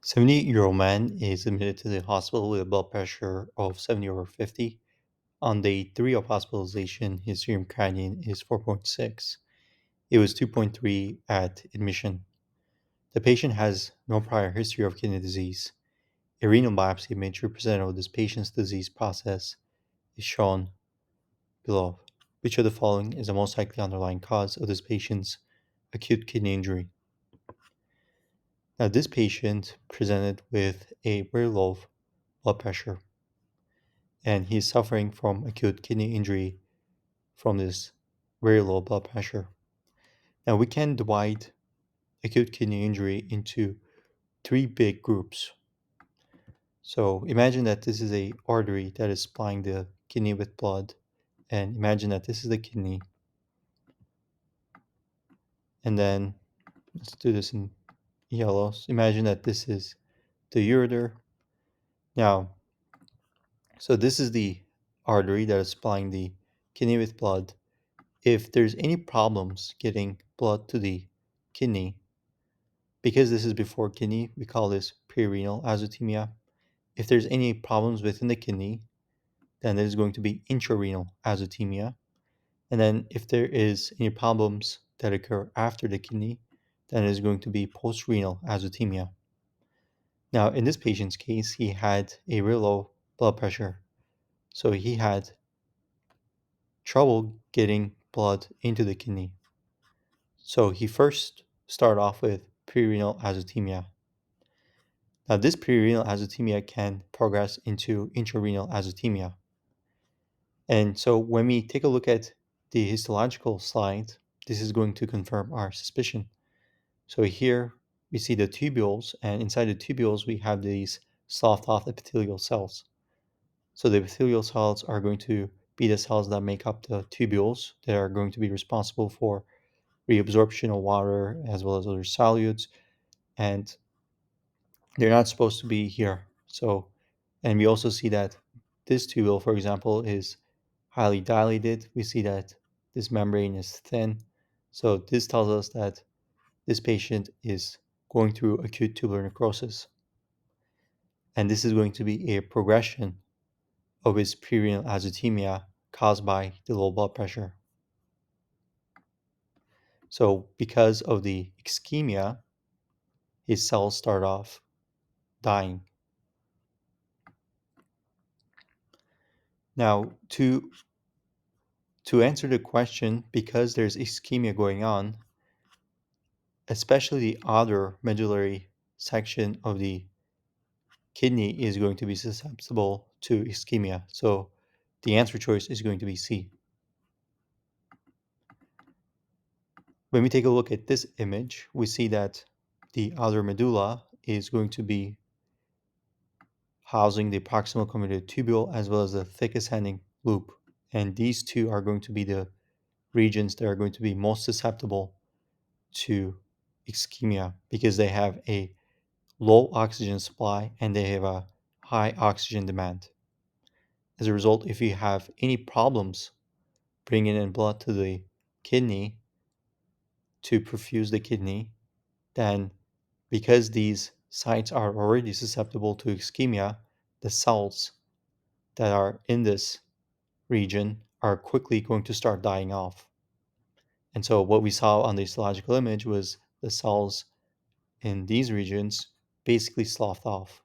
78-year-old man is admitted to the hospital with a blood pressure of 70 over 50. On day 3 of hospitalization, his serum creatinine is 4.6. It was 2.3 at admission. The patient has no prior history of kidney disease. A renal biopsy image representative of this patient's disease process is shown below. Which of the following is the most likely underlying cause of this patient's acute kidney injury? Now, this patient presented with a very low blood pressure, and he is suffering from acute kidney injury from this very low blood pressure. Now, we can divide acute kidney injury into three big groups. So imagine that this is a artery that is supplying the kidney with blood, and imagine that this is the kidney. And then let's do this in yellow. So imagine that this is the ureter. Now, so this is the artery that is supplying the kidney with blood. If there's any problems getting blood to the kidney, because this is before kidney, we call this pre-renal azotemia. If there's any problems within the kidney, then there's going to be intrarenal azotemia. And then if there is any problems that occur after the kidney, then there's going to be post-renal azotemia. Now, in this patient's case, he had a real low blood pressure. So he had trouble getting blood into the kidney. So he first started off with pre-renal azotemia. Now, this pre-renal azotemia can progress into intrarenal azotemia. And so when we take a look at the histological slide, this is going to confirm our suspicion. So here we see the tubules, and inside the tubules we have these soft-off epithelial cells. So the epithelial cells are going to be the cells that make up the tubules that are going to be responsible for reabsorption of water as well as other solutes, and they're not supposed to be here. So, and we also see that this tubule, for example, is highly dilated. We see that this membrane is thin. So this tells us that this patient is going through acute tubular necrosis. And this is going to be a progression of his pre-renal azotemia caused by the low blood pressure. So because of the ischemia, his cells start off dying. Now, to answer the question, because there's ischemia going on, especially the outer medullary section of the kidney is going to be susceptible to ischemia. So the answer choice is going to be C. When we take a look at this image, we see that the outer medulla is going to be housing the proximal convoluted tubule as well as the thick ascending loop. And these two are going to be the regions that are going to be most susceptible to ischemia because they have a low oxygen supply and they have a high oxygen demand. As a result, if you have any problems bringing in blood to the kidney to perfuse the kidney, then because these sites are already susceptible to ischemia, the cells that are in this region are quickly going to start dying off. And so what we saw on the histological image was the cells in these regions basically sloughed off.